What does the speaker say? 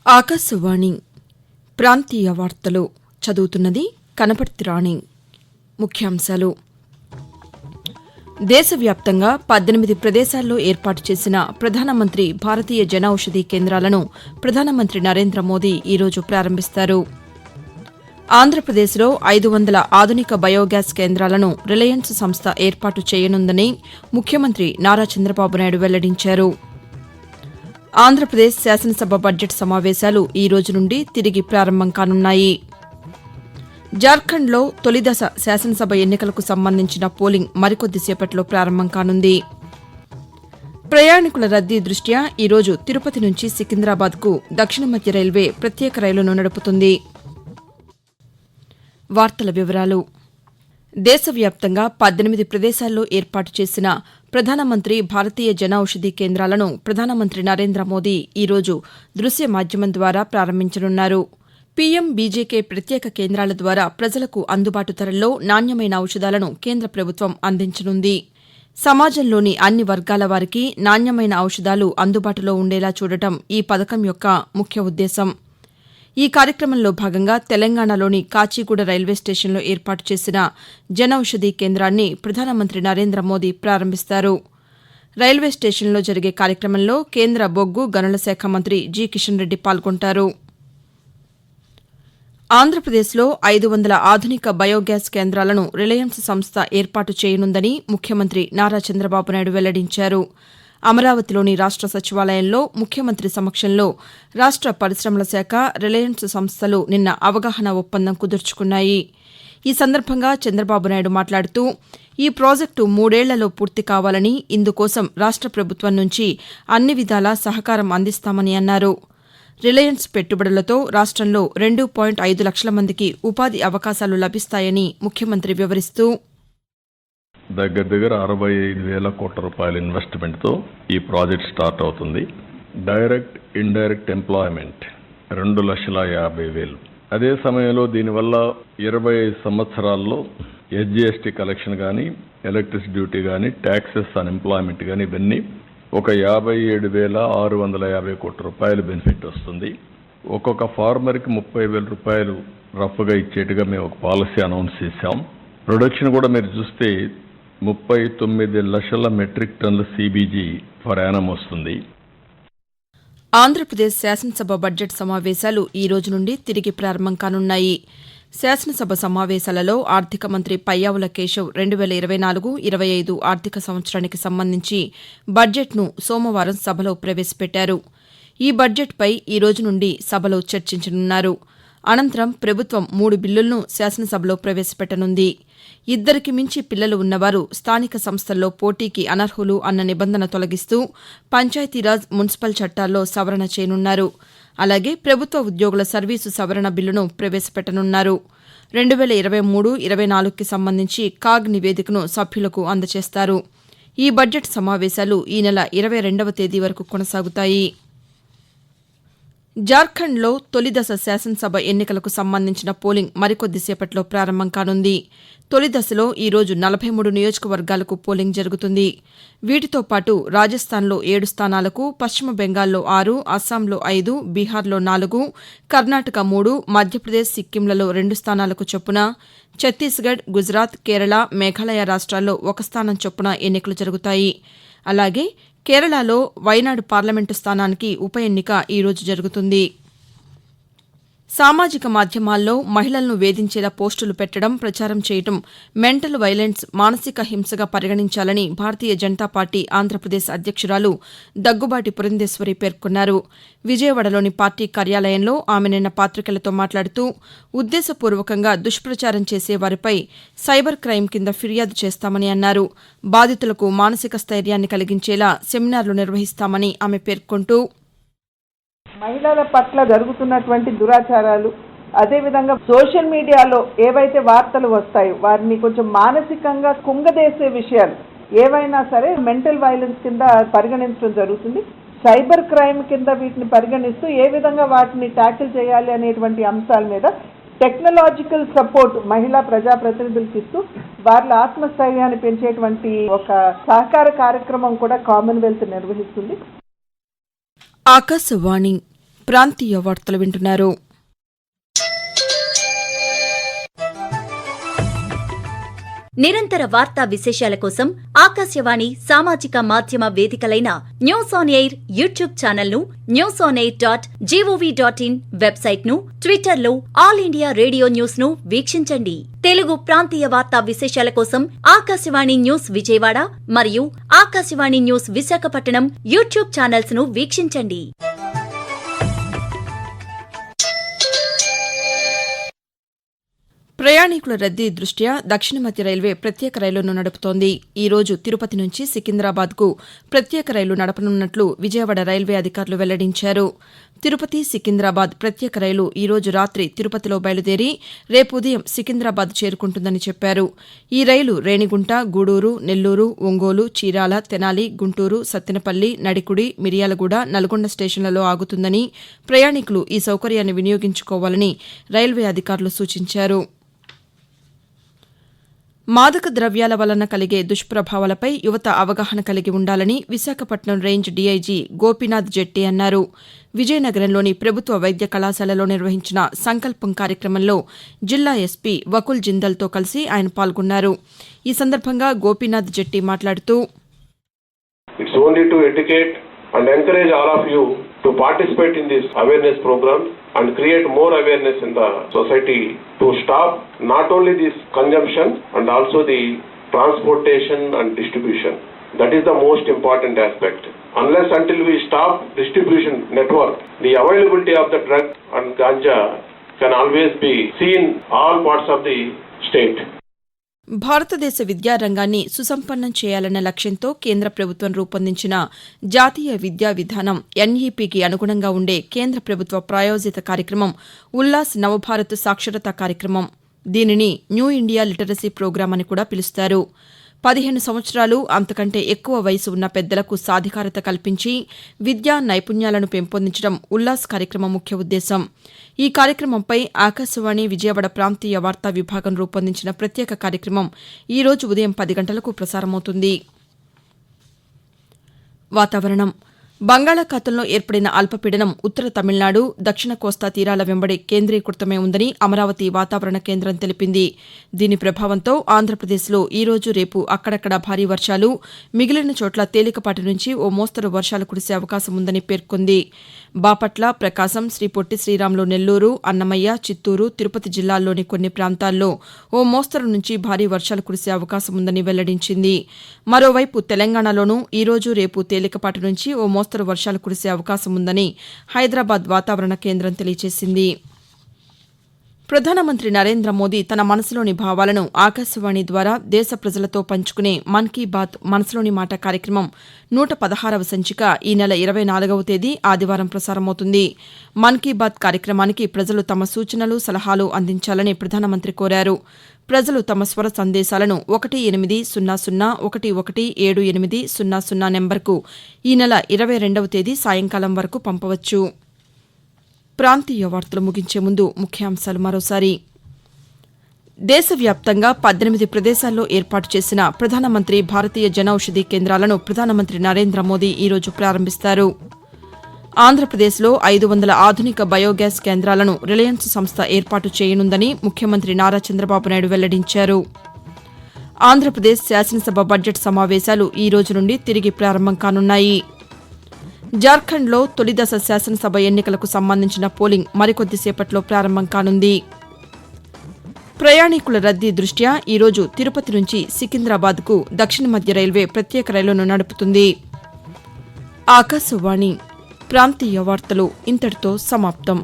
ఆకాశవాణి ప్రాంతీయ వార్తలు చదువుతున్నది కనపర్తి రాణి. ముఖ్యాంశాలు. దేశవ్యాప్తంగా 18 ప్రదేశాల్లో ఏర్పాటు చేసిన ప్రధానమంత్రి భారతీయ జనౌషధి కేంద్రాలను ప్రధానమంత్రి నరేంద్ర మోదీ ఈరోజు ప్రారంభిస్తారు. ఆంధ్రప్రదేశ్లో 500 ఆధునిక బయోగ్యాస్ కేంద్రాలను రిలయన్స్ సంస్థ ఏర్పాటు చేయనుందని ముఖ్యమంత్రి నారా చంద్రబాబు నాయుడు వెల్లడించారు. ఆంధ్రప్రదేశ్ శాసనసభ బడ్జెట్ సమావేశాలు ఈ రోజు నుండి తిరిగి ప్రారంభం కానున్నాయి. జార్ఖండ్లో తొలిదశ శాసనసభ ఎన్నికలకు సంబంధించిన పోలింగ్ మరికొద్దిసేపట్లో ప్రారంభం కానుంది. ప్రయాణికుల రద్దీ దృష్ట్యా ఈరోజు తిరుపతి నుంచి సికింద్రాబాద్కు దక్షిణ మధ్య రైల్వే ప్రత్యేక రైలును నడుపుతుంది. వార్తల వివరాలు. దేశవ్యాప్తంగా 18 ప్రదేశాల్లో ఏర్పాటు చేసిన ప్రధానమంత్రి భారతీయ జనౌషధి కేంద్రాలను ప్రధానమంత్రి నరేంద్ర మోదీ ఈరోజు దృశ్య మాధ్యమం ద్వారా ప్రారంభించనున్నారు. పీఎం బీజేకే ప్రత్యేక కేంద్రాల ద్వారా ప్రజలకు అందుబాటు ధరల్లో నాణ్యమైన ఔషధాలను కేంద్ర ప్రభుత్వం అందించనుంది. సమాజంలోని అన్ని వర్గాల వారికి నాణ్యమైన ఔషధాలు అందుబాటులో ఉండేలా చూడటం ఈ పథకం యొక్క ముఖ్య ఉద్దేశం. ఈ కార్యక్రమంలో భాగంగా తెలంగాణలోని కాచిగూడ రైల్వే స్టేషన్లో ఏర్పాటు చేసిన జనౌషధి కేంద్రాన్ని ప్రధానమంత్రి నరేంద్ర మోదీ ప్రారంభిస్తారు. రైల్వే స్టేషన్లో జరిగే కార్యక్రమంలో కేంద్ర బొగ్గు గనుల శాఖ మంత్రి జి కిషన్ రెడ్డి పాల్గొంటారు. ఆంధ్రప్రదేశ్లో 500 ఆధునిక బయోగ్యాస్ కేంద్రాలను రిలయన్స్ సంస్థ ఏర్పాటు చేయనుందని ముఖ్యమంత్రి నారా చంద్రబాబు నాయుడు వెల్లడించారు. అమరావతిలోని రాష్ట సచివాలయంలో ముఖ్యమంత్రి సమక్షంలో రాష్ట పరిశ్రమల శాఖ, రిలయన్స్ సంస్థలు నిన్న అవగాహన ఒప్పందం కుదుర్చుకున్నాయి. ఈ సందర్భంగా చంద్రబాబు నాయుడు మాట్లాడుతూ ఈ ప్రాజెక్టు 3 ఏళ్లలో పూర్తి కావాలని, ఇందుకోసం రాష్ట ప్రభుత్వం నుంచి అన్ని విధాలా సహకారం అందిస్తామని అన్నారు. రిలయన్స్ పెట్టుబడులతో రాష్టంలో 2.5 లక్షల మందికి ఉపాధి అవకాశాలు లభిస్తాయని ముఖ్యమంత్రి వివరిస్తూ దగ్గర 65,000 కోట్ల రూపాయల ఇన్వెస్ట్మెంట్తో ఈ ప్రాజెక్ట్ స్టార్ట్ అవుతుంది. Direct indirect employment 2,50,000. అదే సమయంలో దీనివల్ల 25 సంవత్సరాల్లో ఎస్జీఎస్టీ కలెక్షన్ కానీ, ఎలక్ట్రిసిటీ డ్యూటీ కానీ, ట్యాక్సెస్ ఆన్ ఎంప్లాయ్మెంట్ కానీ ఇవన్నీ ఒక 57,650 కోట్ల రూపాయలు బెనిఫిట్ వస్తుంది. ఒక్కొక్క ఫార్మర్కి 30,000 రూపాయలు రఫ్గా ఇచ్చేట్టుగా మేము ఒక పాలసీ అనౌన్స్ చేశాం. ప్రొడక్షన్ కూడా మీరు చూస్తే 39 లక్షల మెట్రిక్ టన్నుల సిబిజీ ఫర్ యానం వస్తుంది. ఆంధ్రప్రదేశ్ శాసనసభ బడ్జెట్ సమావేశాలు ఈ రోజు నుండి తిరిగి ప్రారంభం కానున్నాయి. శాసనసభ సమావేశాలలో ఆర్థిక మంత్రి పయ్యావుల కేశవ్ 2024-25 ఆర్థిక సంవత్సరానికి సంబంధించి బడ్జెట్ను సోమవారం సభలో ప్రవేశపెట్టారు. ఈ బడ్జెట్పై ఈ రోజు నుండి సభలో చర్చించనున్నారు. అనంతరం ప్రభుత్వం 3 బిల్లులను శాసనసభలో ప్రవేశపెట్టనుంది. 2కి మించి పిల్లలు ఉన్నవారు స్థానిక సంస్థల్లో పోటీకి అనర్హులు అన్న నిబంధన తొలగిస్తూ పంచాయతీరాజ్, మున్సిపల్ చట్టాల్లో సవరణ చేయనున్నారు. అలాగే ప్రభుత్వ ఉద్యోగుల సర్వీసు సవరణ బిల్లును ప్రవేశపెట్టనున్నారు. 2023-24కి సంబంధించి కాగ్ నివేదికను సభ్యులకు అందజేస్తారు. ఈ బడ్జెట్ సమావేశాలు ఈ నెల 22వ తేదీ వరకు కొనసాగుతాయి. జార్ఖండ్లో తొలిదశ శాసనసభ ఎన్నికలకు సంబంధించిన పోలింగ్ మరికొద్దిసేపట్లో ప్రారంభం కానుంది. తొలిదశలో ఈ రోజు 43 నియోజకవర్గాలకు పోలింగ్ జరుగుతుంది. వీటితో పాటు రాజస్థాన్లో 7 స్థానాలకు, పశ్చిమ బెంగాల్లో 6, అస్సాంలో 5, బీహార్లో 4, కర్ణాటక 3, మధ్యప్రదేశ్, సిక్కింలలో 2 స్థానాలకు చొప్పున, ఛత్తీస్గఢ్, గుజరాత్, కేరళ, మేఘాలయ రాష్ట్రాల్లో 1 స్థానం చొప్పున ఎన్నికలు జరుగుతాయి. అలాగే కేరళలో వైనాడు పార్లమెంటు స్థానానికి ఉప ఎన్నిక ఈ రోజు జరుగుతుంది. సామాజిక మాధ్యమాల్లో మహిళలను వేధించేలా పోస్టులు పెట్టడం, ప్రచారం చేయడం మెంటల్ వైలెన్స్, మానసిక హింసగా పరిగణించాలని భారతీయ జనతా పార్టీ ఆంధ్రప్రదేశ్ అధ్యక్షురాలు దగ్గుబాటి పురంధేశ్వరి పేర్కొన్నారు. విజయవాడలోని పార్టీ కార్యాలయంలో ఆమె నిన్న పాతికేయులతో మాట్లాడుతూ ఉద్దేశపూర్వకంగా దుష్ప్రచారం చేసే వారిపై సైబర్ క్రైమ్ కింద ఫిర్యాదు చేస్తామని అన్నారు. బాధితులకు మానసిక స్థైర్యాన్ని కలిగించేలా సెమినార్లు నిర్వహిస్తామని ఆమె పేర్కొంటూ మహిళల పట్ల జరుగుతున్నటువంటి దురాచారాలు, అదేవిధంగా సోషల్ మీడియాలో ఏవైతే వార్తలు వస్తాయో వారిని కొంచెం మానసికంగా కుంగదేసే విషయాలు ఏవైనా సరే మెంటల్ వైలెన్స్ కింద పరిగణించడం జరుగుతుంది. సైబర్ క్రైమ్ కింద వీటిని పరిగణిస్తూ ఏ విధంగా వాటిని ట్యాకిల్ చేయాలి అనేటువంటి అంశాల మీద టెక్నాలజికల్ సపోర్ట్ మహిళా ప్రజాప్రతినిధులకు ఇస్తూ వారి ఆత్మస్థైర్యాన్ని పెంచేటువంటి ఒక సహకార కార్యక్రమం కూడా కామన్వెల్త్ నిర్వహిస్తుంది. ఆకాశవాణి ప్రాంతీయ వార్తలు వింటున్నారు. నిరంతర వార్తా విశేషాల కోసం ఆకాశవాణి సామాజిక మాధ్యమ వేదికలైన news on air YouTube channel ను, newsonair.gov.in వెబ్సైట్ ను, ట్విట్టర్ లో ఆల్ ఇండియా రేడియో న్యూస్ ను వీక్షించండి. తెలుగు ప్రాంతీయ వార్తా విశేషాల కోసం ఆకాశవాణి న్యూస్ విజయవాడ మరియు Akashvani news Visakhapatnam YouTube channels ను వీక్షించండి. ప్రయాణికుల రద్దీ దృష్ట్యా దక్షిణ మధ్య రైల్వే ప్రత్యేక రైలును నడుపుతోంది. ఈ రోజు తిరుపతి నుంచి సికింద్రాబాద్కు ప్రత్యేక రైలు నడపనున్నట్లు విజయవాడ రైల్వే అధికారులు వెల్లడించారు. తిరుపతి సికింద్రాబాద్ ప్రత్యేక రైలు ఈ రోజు రాత్రి తిరుపతిలో బయలుదేరి రేపు ఉదయం సికింద్రాబాద్ చేరుకుంటుందని చెప్పారు. ఈ రైలు రేణిగుంట, గూడూరు, నెల్లూరు, ఒంగోలు, చీరాల, తెనాలి, గుంటూరు, సత్తెనపల్లి, నడికుడి, మిర్యాలగూడ, నల్గొండ స్టేషన్లలో ఆగుతుందని, ప్రయాణికులు ఈ సౌకర్యాన్ని వినియోగించుకోవాలని రైల్వే అధికారులు సూచించారు. మాదక ద్రవ్యాల వలన కలిగే దుష్ప్రభావాలపై యువత అవగాహన కలిగి ఉండాలని విశాఖపట్నం రేంజ్ డీఐజీ గోపీనాథ్ జెట్టి అన్నారు. విజయనగరంలోని ప్రభుత్వ వైద్య కళాశాలలో నిర్వహించిన సంకల్పం కార్యక్రమంలో జిల్లా ఎస్పీ వకుల్ జిందల్తో కలిసి ఆయన పాల్గొన్నారు. ఈ సందర్భంగా గోపీనాథ్ జెట్టి మాట్లాడుతూ It's only to educate and encourage all of you to participate in this awareness program and create more awareness in the society to stop not only this consumption and also the transportation and distribution. That is the most important aspect. Unless until we stop distribution network, the availability of the drug and ganja can always be seen all parts of the state. భారతదేశ విద్యారంగాన్ని సుసంపన్నం చేయాలన్న లక్ష్యంతో కేంద్ర ప్రభుత్వం రూపొందించిన జాతీయ విద్యా విధానం ఎన్ఈపీకి అనుగుణంగా ఉండే కేంద్ర ప్రభుత్వ ప్రాయోజిత కార్యక్రమం ఉల్లాస్ నవభారత్ సాక్షరతా కార్యక్రమం. దీనిని న్యూ ఇండియా లిటరసీ ప్రోగ్రాం అని కూడా పిలుస్తారు. 15 సంవత్సరాలు అంతకంటే ఎక్కువ వయసు ఉన్న పెద్దలకు సాధికారత కల్పించి విద్యా నైపుణ్యాలను పెంపొందించడం ఉల్లాస్ కార్యక్రమం ముఖ్య ఉద్దేశం. ఈ కార్యక్రమంపై ఆకాశవాణి విజయవాడ ప్రాంతీయ వార్తా విభాగం రూపొందించిన ప్రత్యేక కార్యక్రమం ఈ రోజు ఉదయం 10 గంటలకు ప్రసారమవుతుంది. వాతావరణం. బంగాళాఖాతంలో ఏర్పడిన అల్పపీడనం ఉత్తర తమిళనాడు, దక్షిణ కోస్తా తీరాల వెంబడి కేంద్రీకృతమై ఉందని అమరావతి వాతావరణ కేంద్రం తెలిపింది. దీని ప్రభావంతో ఆంధ్రప్రదేశ్లో ఈ రోజు రేపు అక్కడక్కడ భారీ వర్షాలు, మిగిలిన చోట్ల తేలికపాటి నుంచి ఓ మోస్తరు వర్షాలు కురిసే అవకాశం ఉందని పేర్కొంది. బాపట్ల, ప్రకాశం, శ్రీ పొట్టి శ్రీరాములు నెల్లూరు, అన్నమయ్య, చిత్తూరు, తిరుపతి జిల్లాల్లోని కొన్ని ప్రాంతాల్లో ఓ మోస్తరు నుంచి భారీ వర్షాలు కురిసే అవకాశం ఉందని వెల్లడించింది. మరోవైపు తెలంగాణలోనూ ఈ రోజు రేపు తేలికపాటి నుంచి ఓ మోస్తరు వర్షాలు కురిసే అవకాశం ఉందని హైదరాబాద్ వాతావరణ కేంద్రం తెలియజేసింది. ప్రధానమంత్రి నరేంద్ర మోదీ తన మనసులోని భావాలను ఆకాశవాణి ద్వారా దేశ ప్రజలతో పంచుకునే మన్ కీ బాత్ మనసులోని మాట కార్యక్రమం 116వ సంచిక ఈ నెల 24వ తేదీ ఆదివారం ప్రసారమవుతుంది. మన్ కీ బాత్ కార్యక్రమానికి ప్రజలు తమ సూచనలు, సలహాలు అందించాలని ప్రధానమంత్రి కోరారు. ప్రజలు తమ స్వర సందేశాలను 1800117800 నెంబర్కు ఈ నెల 22వ తేదీ సాయంకాలం వరకు పంపవచ్చు. ప్రాంతీయ వార్తలు ముగించే ముందు ముఖ్యాంశాలు మరోసారి. దేశవ్యాప్తంగా 18 ప్రదేశాల్లో ఏర్పాటు చేసిన ప్రధానమంత్రి భారతీయ జనౌషధి కేంద్రాలను ప్రధానమంత్రి నరేంద్ర మోదీ ఈరోజు ప్రారంభిస్తారు. ఆంధ్రప్రదేశ్లో 500 ఆధునిక బయోగ్యాస్ కేంద్రాలను రిలయన్స్ సంస్థ ఏర్పాటు చేయనుందని ముఖ్యమంత్రి నారా చంద్రబాబు నాయుడు వెల్లడించారు. ఆంధ్రప్రదేశ్ శాసనసభ బడ్జెట్ సమావేశాలు ఈ రోజు నుండి తిరిగి ప్రారంభం కానున్నాయి. జార్ఖండ్లో తొలిదశ శాసనసభ ఎన్నికలకు సంబంధించిన పోలింగ్ మరికొద్దిసేపట్లో ప్రారంభం కానుంది. ప్రయాణికుల రద్దీ దృష్ట్యా ఈరోజు తిరుపతి నుంచి సికింద్రాబాద్కు దక్షిణ మధ్య రైల్వే ప్రత్యేక రైలును నడుపుతుంది. ఆకాశవాణి ప్రాంతీయ వార్తలు ఇంతటితో సమాప్తం.